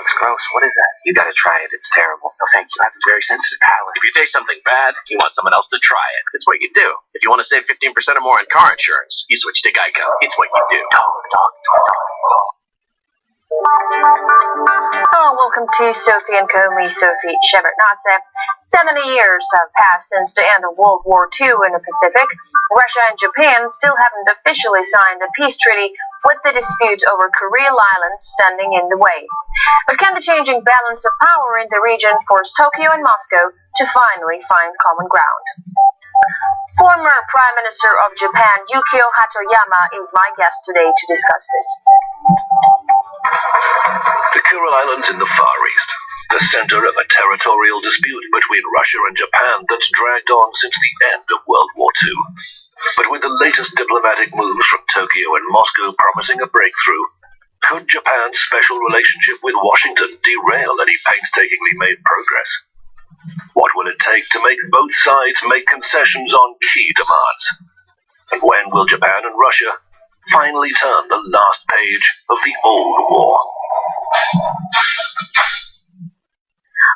looks gross. What is that? You gotta try it. It's terrible. No, thank you. I have a very sensitive palate. If you taste something bad, you want someone else to try it. It's what you do. If you want to save 15% or more on car insurance, you switch to Geico. It's what you do. Oh, welcome to Sophie and Co. Me, Sophie Shevardnadze. 70 years have passed since the end of World War II in the Pacific. Russia and Japan still haven't officially signed a peace treaty, with the dispute over Kuril Island standing in the way. But can the changing balance of power in the region force Tokyo and Moscow to finally find common ground? Former Prime Minister of Japan, Yukio Hatoyama, is my guest today to discuss this. The Kuril Islands in the Far East, the center of a territorial dispute between Russia and Japan that's dragged on since the end of World War II. But with the latest diplomatic moves from Tokyo and Moscow promising a breakthrough, could Japan's special relationship with Washington derail any painstakingly made progress? What will it take to make both sides make concessions on key demands? And when will Japan and Russia finally turn the last page of the old war?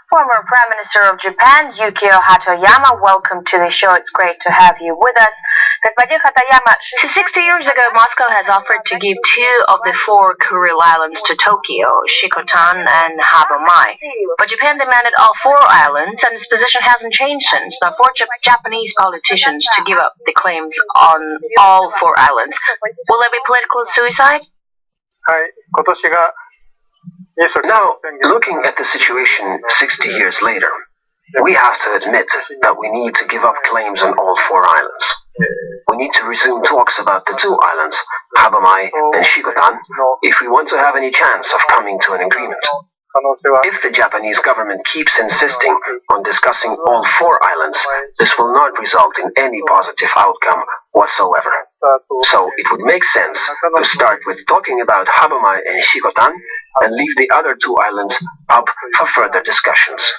Former Prime Minister of Japan, Yukio Hatoyama, welcome to the show. It's great to have you with us. Господин Hatoyama, so 60 years ago, Moscow has offered to give 2 of the 4 Kuril Islands to Tokyo, Shikotan and Habomai. But Japan demanded all 4 islands, and its position hasn't changed since. Now, for Japanese politicians to give up the claims on all 4 islands, will there be political suicide? Now, looking at the situation 60 years later, we have to admit that we need to give up claims on all 4 islands. We need to resume talks about the 2 islands, Habomai and Shikotan, if we want to have any chance of coming to an agreement. If the Japanese government keeps insisting on discussing all 4 islands, this will not result in any positive outcome whatsoever. So it would make sense to start with talking about Habomai and Shikotan and leave the other 2 islands up for further discussions.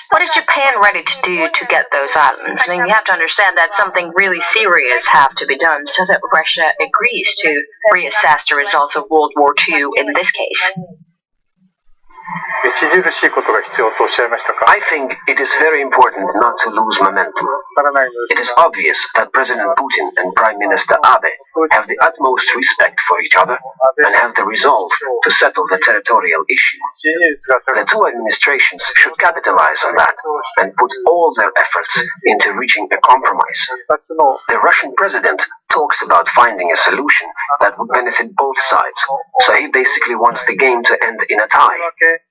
What is Japan ready to do to get those islands? I mean, you have to understand that something really serious have to be done so that Russia agrees to reassess the results of World War II in this case. I think it is very important not to lose momentum. It is obvious that President Putin and Prime Minister Abe have the utmost respect for each other and have the resolve to settle the territorial issue. The 2 administrations should capitalize on that and put all their efforts into reaching a compromise. The Russian president talks about finding a solution that would benefit both sides, so he basically wants the game to end in a tie.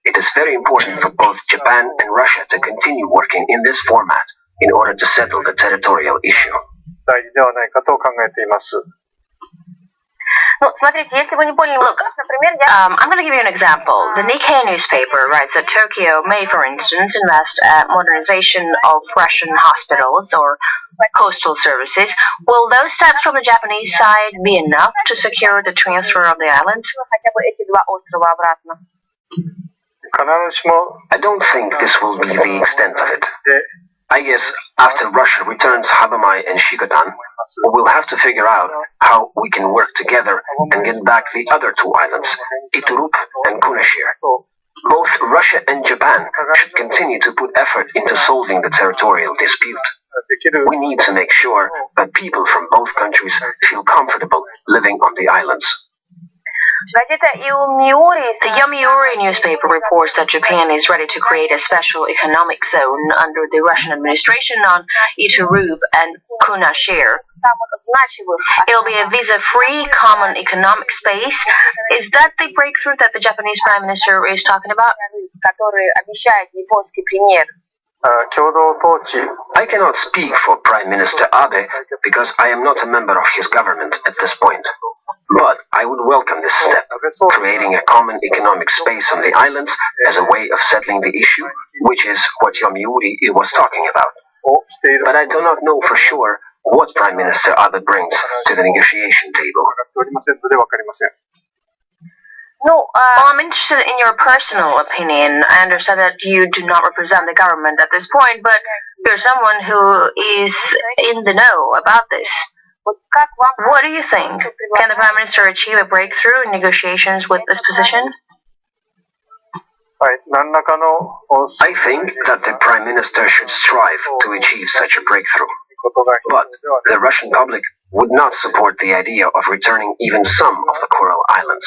It is very important for both Japan and Russia to continue working in this format in order to settle the territorial issue. Look, I'm going to give you an example. The Nikkei newspaper writes that Tokyo may, for instance, invest at modernization of Russian hospitals or postal services. Will those steps from the Japanese side be enough to secure the transfer of the islands? I don't think this will be the extent of it. I guess after Russia returns Habomai and Shikotan, we'll have to figure out how we can work together and get back the other 2 islands, Iturup and Kunashir. Both Russia and Japan should continue to put effort into solving the territorial dispute. We need to make sure that people from both countries feel comfortable living on the islands. The Yomiuri newspaper reports that Japan is ready to create a special economic zone under the Russian administration on Iturup and Kunashir. It'll be a visa-free common economic space. Is that the breakthrough that the Japanese Prime Minister is talking about? I cannot speak for Prime Minister Abe because I am not a member of his government at this point. But I would welcome this step, creating a common economic space on the islands as a way of settling the issue, which is what Yomiuri was talking about. But I do not know for sure what Prime Minister Abe brings to the negotiation table. No, I'm interested in your personal opinion. I understand that you do not represent the government at this point, but you're someone who is in the know about this. What do you think? Can the Prime Minister achieve a breakthrough in negotiations with this position? I think that the Prime Minister should strive to achieve such a breakthrough. But the Russian public would not support the idea of returning even some of the Kuril Islands,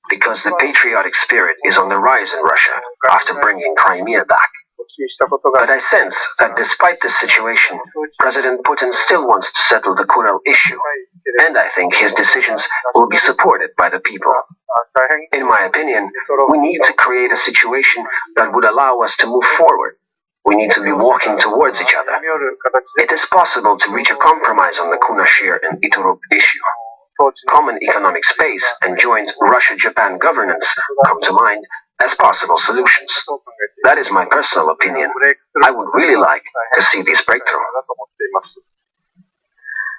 because the patriotic spirit is on the rise in Russia after bringing Crimea back. But I sense that despite this situation, President Putin still wants to settle the Kuril issue, and I think his decisions will be supported by the people. In my opinion, we need to create a situation that would allow us to move forward. We need to be walking towards each other. It is possible to reach a compromise on the Kunashir and Iturup issue. Common economic space and joint Russia-Japan governance come to mind as possible solutions. That is my personal opinion. I would really like to see this breakthrough.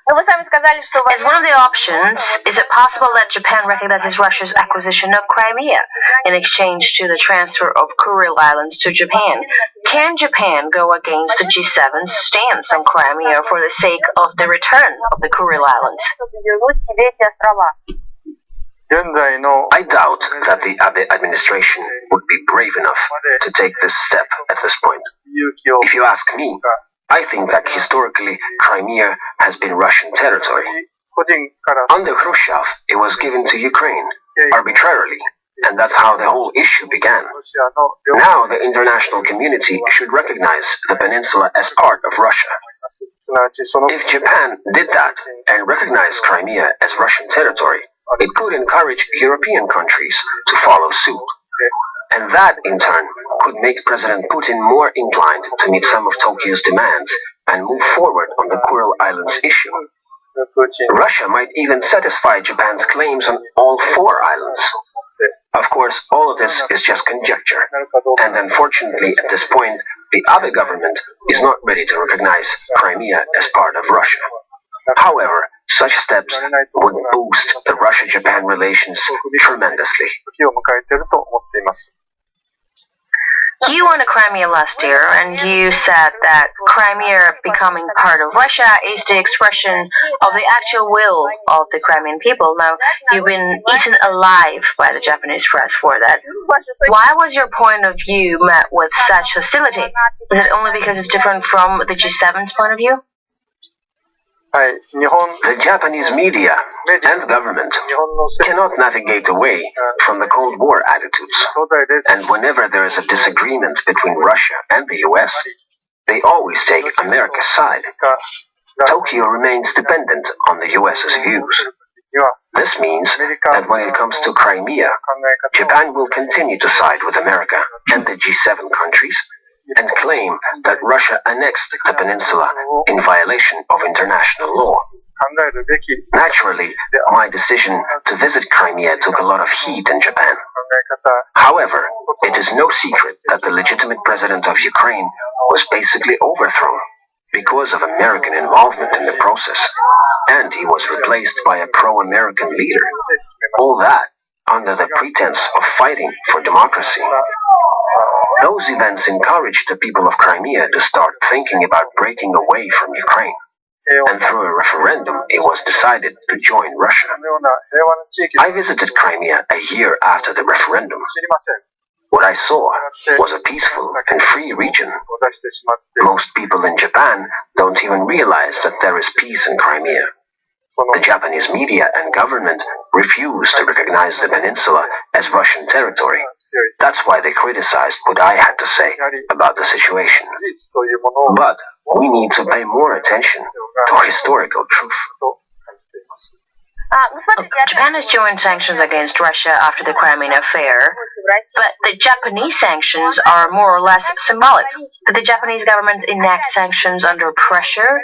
As one of the options, is it possible that Japan recognizes Russia's acquisition of Crimea in exchange to the transfer of Kuril Islands to Japan? Can Japan go against the G7's stance on Crimea for the sake of the return of the Kuril Islands? I doubt that the Abe administration would be brave enough to take this step at this point. If you ask me, I think that historically Crimea has been Russian territory. Under Khrushchev, it was given to Ukraine arbitrarily, and that's how the whole issue began. Now the international community should recognize the peninsula as part of Russia. If Japan did that and recognized Crimea as Russian territory, it could encourage European countries to follow suit. And that, in turn, could make President Putin more inclined to meet some of Tokyo's demands and move forward on the Kuril Islands issue. Russia might even satisfy Japan's claims on all 4 islands. Of course, all of this is just conjecture, and unfortunately at this point, the Abe government is not ready to recognize Crimea as part of Russia. However, such steps would boost the Russia-Japan relations tremendously. You won Crimea last year, and you said that Crimea becoming part of Russia is the expression of the actual will of the Crimean people. Now, you've been eaten alive by the Japanese press for that. Why was your point of view met with such hostility? Is it only because it's different from the G7's point of view? The Japanese media and government cannot navigate away from the Cold War attitudes, and whenever there is a disagreement between Russia and the US, they always take America's side. Tokyo remains dependent on the US's views. This means that when it comes to Crimea, Japan will continue to side with America and the G7 countries, and claim that Russia annexed the peninsula in violation of international law. Naturally, my decision to visit Crimea took a lot of heat in Japan. However, it is no secret that the legitimate president of Ukraine was basically overthrown because of American involvement in the process, and he was replaced by a pro-American leader. All that under the pretense of fighting for democracy. Those events encouraged the people of Crimea to start thinking about breaking away from Ukraine, and through a referendum it was decided to join Russia. I visited Crimea a year after the referendum. What I saw was a peaceful and free region. Most people in Japan don't even realize that there is peace in Crimea. The Japanese media and government refuse to recognize the peninsula as Russian territory. That's why they criticized what I had to say about the situation. But we need to pay more attention to historical truth. Japan has joined sanctions against Russia after the Crimean affair, but the Japanese sanctions are more or less symbolic. Did the Japanese government enact sanctions under pressure,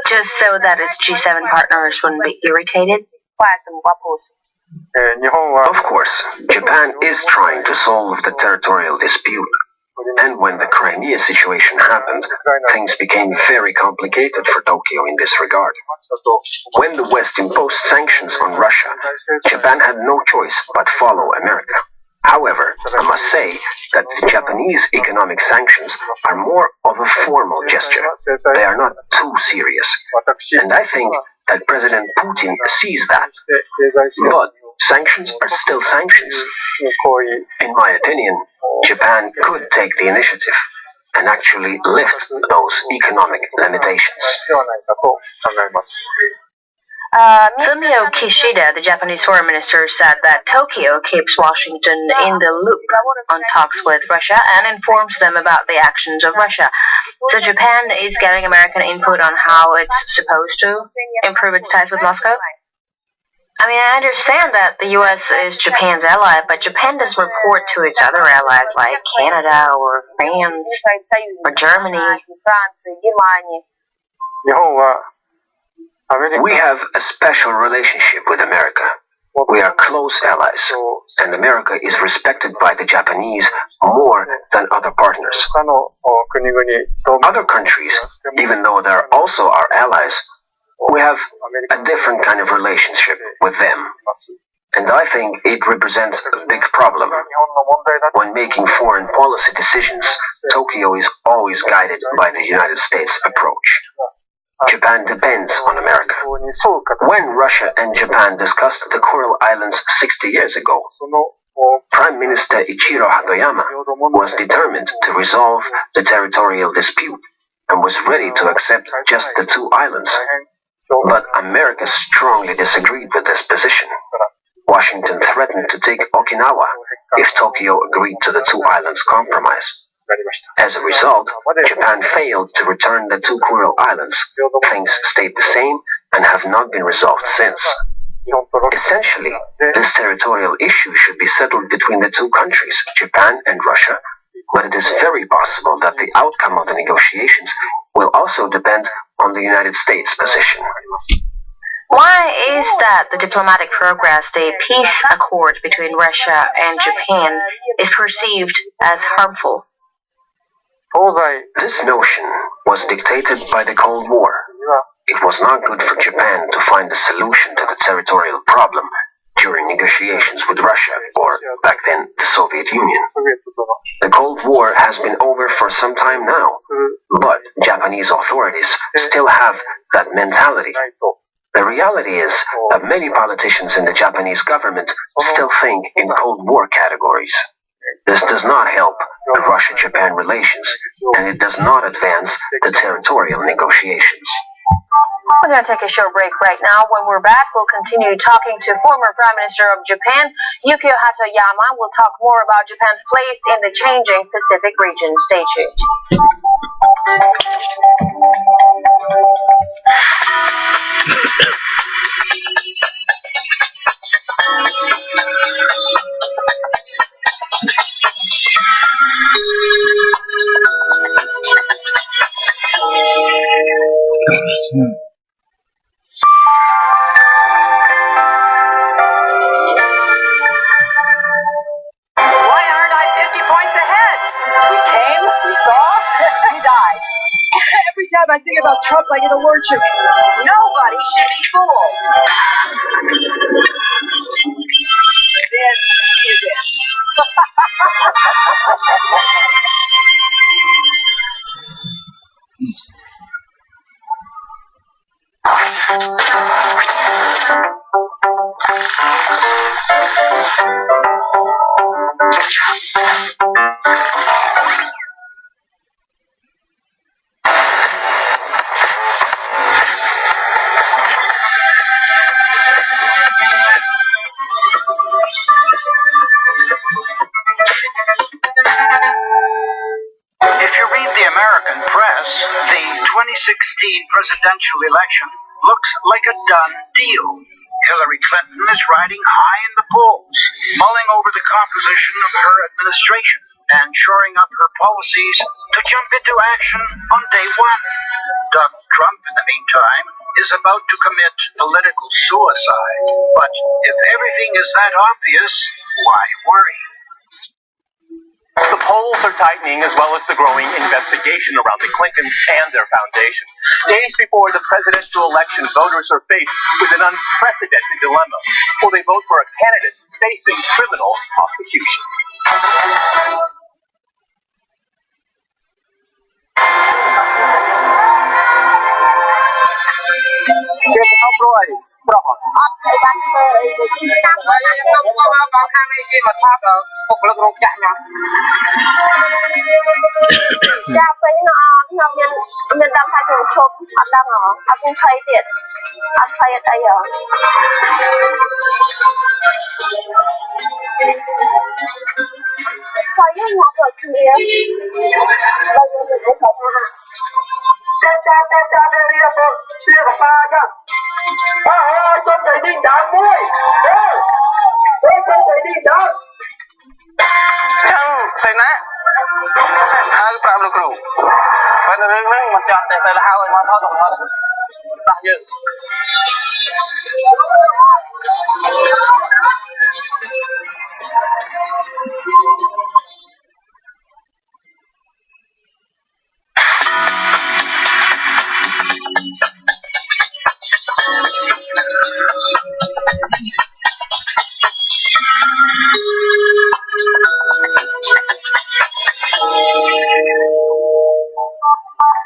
just so that its G7 partners wouldn't be irritated? Of course, Japan is trying to solve the territorial dispute. And when the Crimea situation happened, things became very complicated for Tokyo in this regard. When the West imposed sanctions on Russia, Japan had no choice but follow America. However, I must say that the Japanese economic sanctions are more of a formal gesture. They are not too serious. And I think that President Putin sees that. But sanctions are still sanctions. In my opinion, Japan could take the initiative and actually lift those economic limitations. Fumio Kishida, the Japanese foreign minister, said that Tokyo keeps Washington in the loop on talks with Russia and informs them about the actions of Russia. So Japan is getting American input on how it's supposed to improve its ties with Moscow? I mean, I understand that the U.S. is Japan's ally, but Japan doesn't report to its other allies like Canada or France or Germany. We have a special relationship with America. We are close allies, and America is respected by the Japanese more than other partners. Other countries, even though they're also our allies, we have a different kind of relationship with them. And I think it represents a big problem. When making foreign policy decisions, Tokyo is always guided by the United States approach. Japan depends on America. When Russia and Japan discussed the Kuril Islands 60 years ago, Prime Minister Ichiro Hatoyama was determined to resolve the territorial dispute and was ready to accept just the two islands. But America strongly disagreed with this position. Washington threatened to take Okinawa if Tokyo agreed to the two islands compromise. As a result, Japan failed to return the two Kuril Islands. Things stayed the same and have not been resolved since. Essentially, this territorial issue should be settled between the two countries, Japan and Russia, but it is very possible that the outcome of the negotiations will also depend on the United States' position. Why is that the diplomatic progress, the peace accord between Russia and Japan, is perceived as harmful? This notion was dictated by the Cold War. It was not good for Japan to find a solution to the territorial problem during negotiations with Russia, or back then the Soviet Union. The Cold War has been over for some time now, but Japanese authorities still have that mentality. The reality is that many politicians in the Japanese government still think in Cold War categories. This does not help the Russia-Japan relations, and it does not advance the territorial negotiations. We're going to take a short break right now. When we're back, we'll continue talking to former Prime Minister of Japan, Yukio Hatoyama. We'll talk more about Japan's place in the changing Pacific region. Stay tuned. Every time I think about Trump, I get allergic. Nobody should be fooled. This is it. If you read the American press, the 2016 presidential election looks like a done deal. Hillary Clinton is riding high in the polls, mulling over the composition of her administration and shoring up her policies to jump into action on day one. Donald Trump, in the meantime, is about to commit political suicide. But if everything is that obvious, why worry? The polls are tightening, as well as the growing investigation around the Clintons and their foundation. Days before the presidential election, voters are faced with an unprecedented dilemma. Will they vote for a candidate facing criminal prosecution?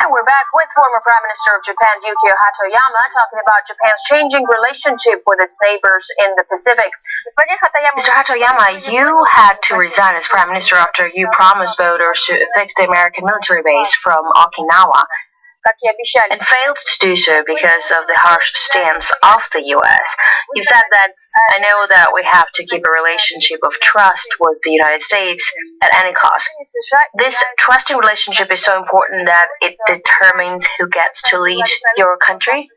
And we're back with former Prime Minister of Japan, Yukio Hatoyama, talking about Japan's changing relationship with its neighbors in the Pacific. Mr. Hatoyama, you had to resign as Prime Minister after you promised voters to evict the American military base from Okinawa and failed to do so because of the harsh stance of the U.S. You said that, I know that we have to keep a relationship of trust with the United States at any cost. This trusting relationship is so important that it determines who gets to lead your country?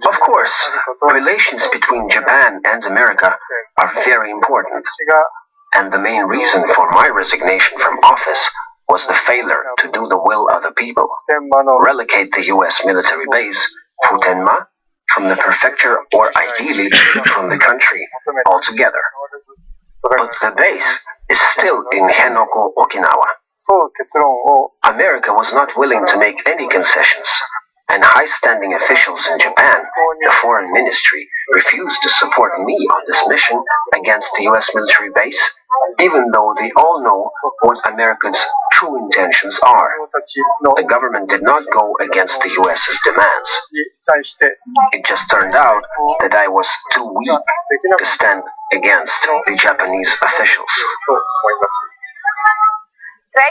Of course, relations between Japan and America are very important. And the main reason for my resignation from office was the failure to do the will of the people, relocate the U.S. military base, Futenma, from the prefecture or ideally from the country altogether. But the base is still in Henoko, Okinawa. America was not willing to make any concessions, and high-standing officials in Japan, the foreign ministry, refused to support me on this mission against the U.S. military base, even though they all know what America's true intentions are. The government did not go against the U.S.'s demands. It just turned out that I was too weak to stand against the Japanese officials.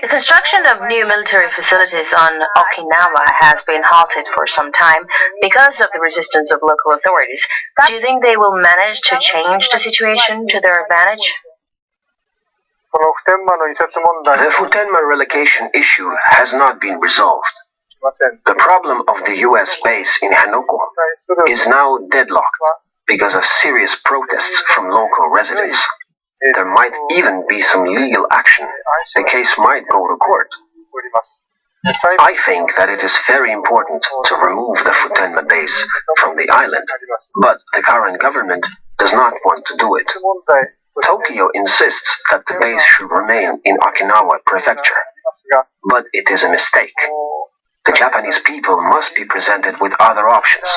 The construction of new military facilities on Okinawa has been halted for some time because of the resistance of local authorities. Do you think they will manage to change the situation to their advantage? The Futenma relocation issue has not been resolved. The problem of the U.S. base in Henoko is now deadlocked because of serious protests from local residents. There might even be some legal action. The case might go to court. I think that it is very important to remove the Futenma base from the island, but the current government does not want to do it. Tokyo insists that the base should remain in Okinawa Prefecture, but it is a mistake. The Japanese people must be presented with other options.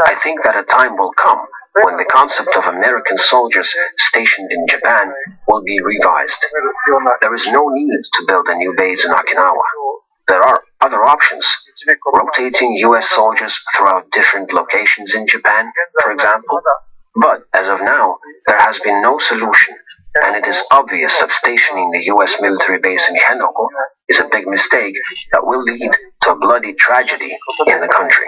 I think that a time will come when the concept of American soldiers stationed in Japan will be revised. There is no need to build a new base in Okinawa. There are other options. Rotating U.S. soldiers throughout different locations in Japan, for example. But as of now, there has been no solution, and it is obvious that stationing the U.S. military base in Henoko is a big mistake that will lead to a bloody tragedy in the country.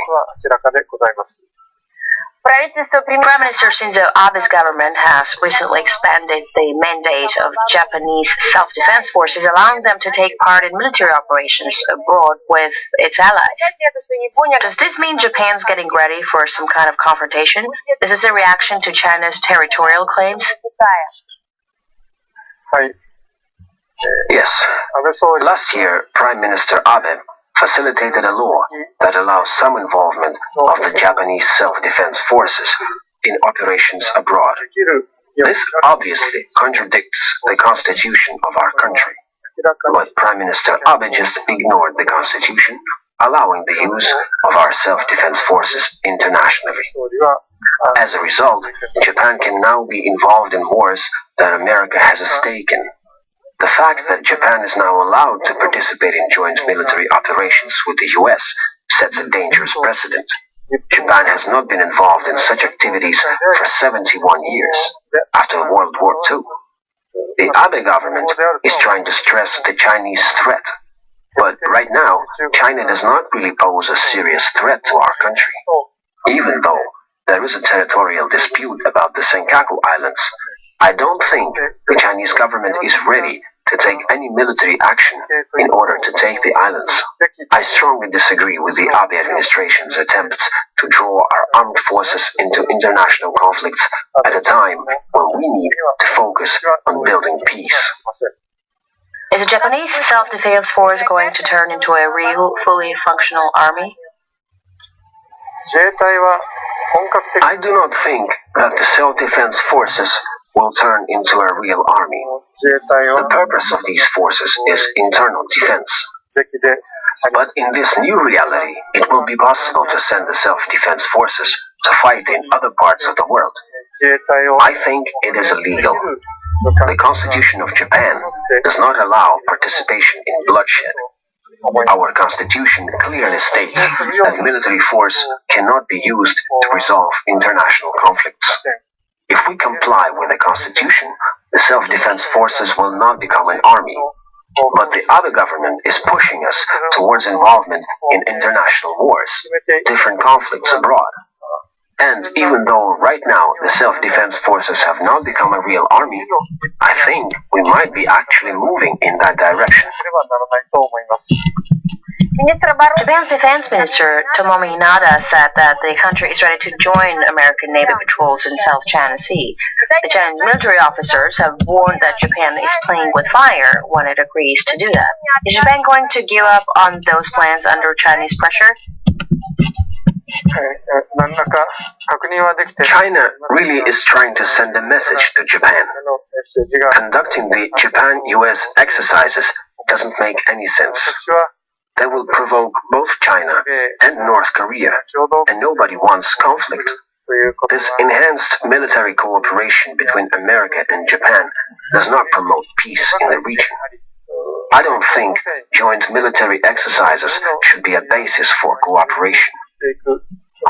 Prime Minister Shinzo Abe's government has recently expanded the mandate of Japanese self-defense forces, allowing them to take part in military operations abroad with its allies. Does this mean Japan's getting ready for some kind of confrontation? Is this a reaction to China's territorial claims? Yes. Last year, Prime Minister Abe facilitated a law that allows some involvement of the Japanese self-defense forces in operations abroad. This obviously contradicts the constitution of our country. But Prime Minister Abe just ignored the constitution, allowing the use of our self-defense forces internationally. As a result, Japan can now be involved in wars that America has a stake in. The fact that Japan is now allowed to participate in joint military operations with the US sets a dangerous precedent. Japan has not been involved in such activities for 71 years, after World War II. The Abe government is trying to stress the Chinese threat, but right now, China does not really pose a serious threat to our country. Even though there is a territorial dispute about the Senkaku Islands, I don't think the Chinese government is ready to take any military action in order to take the islands. I strongly disagree with the Abe administration's attempts to draw our armed forces into international conflicts at a time when we need to focus on building peace. Is the Japanese self-defense force going to turn into a real, fully functional army? I do not think that the self-defense forces will turn into a real army. The purpose of these forces is internal defense. But in this new reality, it will be possible to send the self-defense forces to fight in other parts of the world. I think it is illegal. The Constitution of Japan does not allow participation in bloodshed. Our Constitution clearly states that military force cannot be used to resolve international conflicts. If we comply with the Constitution, the self-defense forces will not become an army. But the other government is pushing us towards involvement in international wars, different conflicts abroad. And even though right now the self-defense forces have not become a real army, I think we might be actually moving in that direction. Japan's defense minister Tomomi Inada said that the country is ready to join American Navy patrols in South China Sea. The Chinese military officers have warned that Japan is playing with fire when it agrees to do that. Is Japan going to give up on those plans under Chinese pressure? China really is trying to send a message to Japan. Conducting the Japan-US exercises doesn't make any sense. They will provoke both China and North Korea, and nobody wants conflict. This enhanced military cooperation between America and Japan does not promote peace in the region. I don't think joint military exercises should be a basis for cooperation.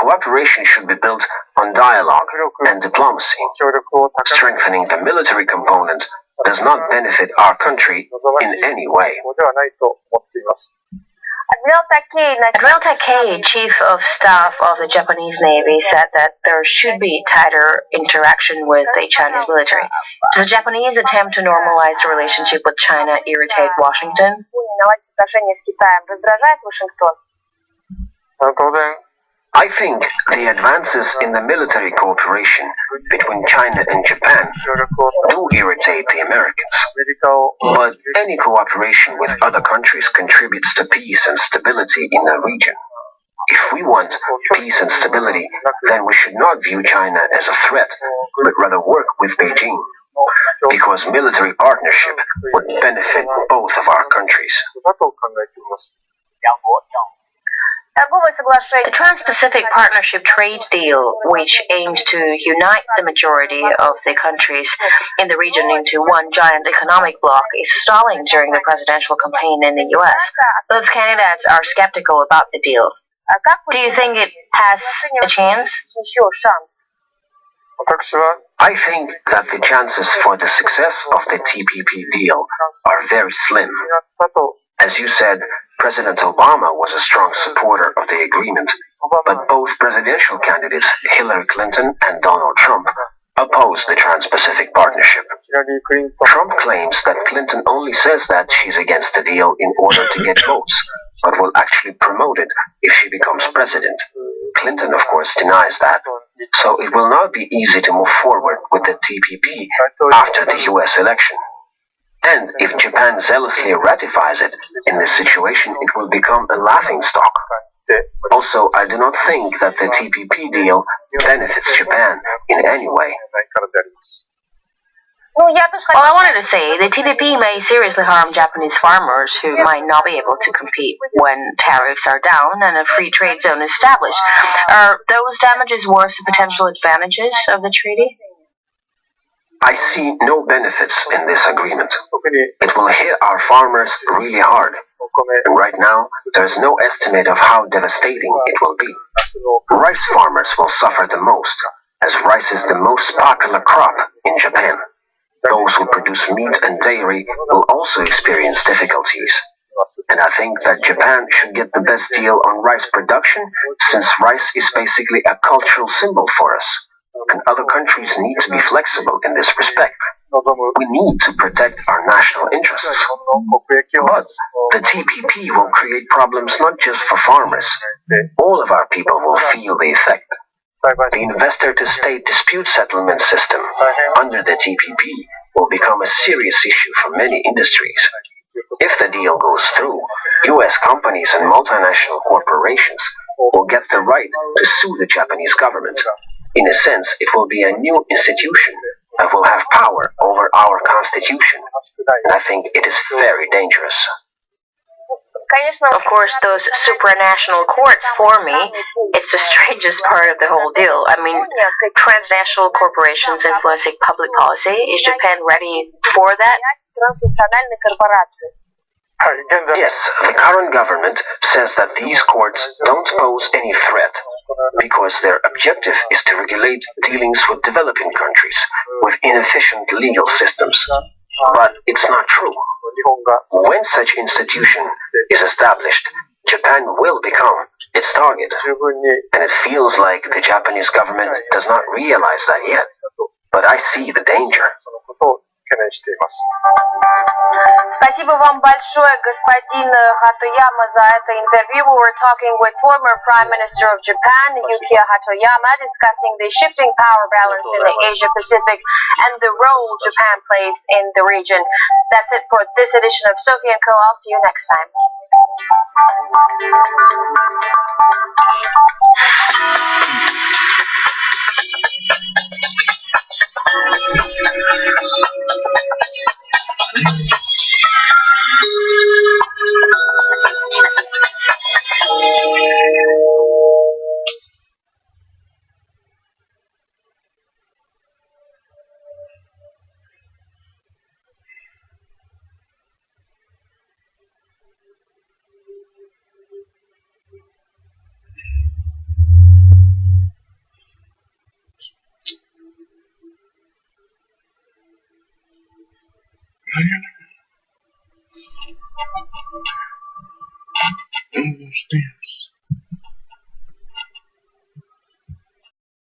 Cooperation should be built on dialogue and diplomacy. Strengthening the military component does not benefit our country in any way. Admiral Takei, Chief of Staff of the Japanese Navy, said that there should be tighter interaction with the Chinese military. Does the Japanese attempt to normalize the relationship with China irritate Washington? I think the advances in the military cooperation between China and Japan do irritate the Americans. But any cooperation with other countries contributes to peace and stability in the region. If we want peace and stability, then we should not view China as a threat, but rather work with Beijing, because military partnership would benefit both of our countries. The Trans-Pacific Partnership trade deal, which aims to unite the majority of the countries in the region into one giant economic bloc, is stalling during the presidential campaign in the US. Those candidates are skeptical about the deal. Do you think it has a chance? I think that the chances for the success of the TPP deal are very slim. As you said, President Obama was a strong supporter of the agreement, but both presidential candidates, Hillary Clinton and Donald Trump, opposed the Trans-Pacific Partnership. Trump claims that Clinton only says that she's against the deal in order to get votes, but will actually promote it if she becomes president. Clinton, of course, denies that, so it will not be easy to move forward with the TPP after the US election. And if Japan zealously ratifies it, in this situation it will become a laughingstock. Also, I do not think that the TPP deal benefits Japan in any way. Well, I wanted to say the TPP may seriously harm Japanese farmers who might not be able to compete when tariffs are down and a free trade zone established. Are those damages worth the potential advantages of the treaty? I see no benefits in this agreement. It will hit our farmers really hard. And right now, there is no estimate of how devastating it will be. Rice farmers will suffer the most, as rice is the most popular crop in Japan. Those who produce meat and dairy will also experience difficulties. And I think that Japan should get the best deal on rice production, since rice is basically a cultural symbol for us. And other countries need to be flexible in this respect. We need to protect our national interests. But the TPP will create problems not just for farmers. All of our people will feel the effect. The investor-to-state dispute settlement system under the TPP will become a serious issue for many industries. If the deal goes through, US companies and multinational corporations will get the right to sue the Japanese government. In a sense, it will be a new institution that will have power over our constitution. And I think it is very dangerous. Of course, those supranational courts, for me, it's the strangest part of the whole deal. I mean, transnational corporations influencing public policy. Is Japan ready for that? Yes, the current government says that these courts don't pose any threat because their objective is to regulate dealings with developing countries with inefficient legal systems. But it's not true. When such institution is established, Japan will become its target. And it feels like the Japanese government does not realize that yet. But I see the danger. Спасибо вам большое, господин Hatoyama, за это интервью. We were talking with former Prime Minister of Japan, Yukio Hatoyama, discussing the shifting power balance in the Asia-Pacific and the role Japan plays in the region. That's it for this edition of Sophie & Co. I'll see you next time. Understand.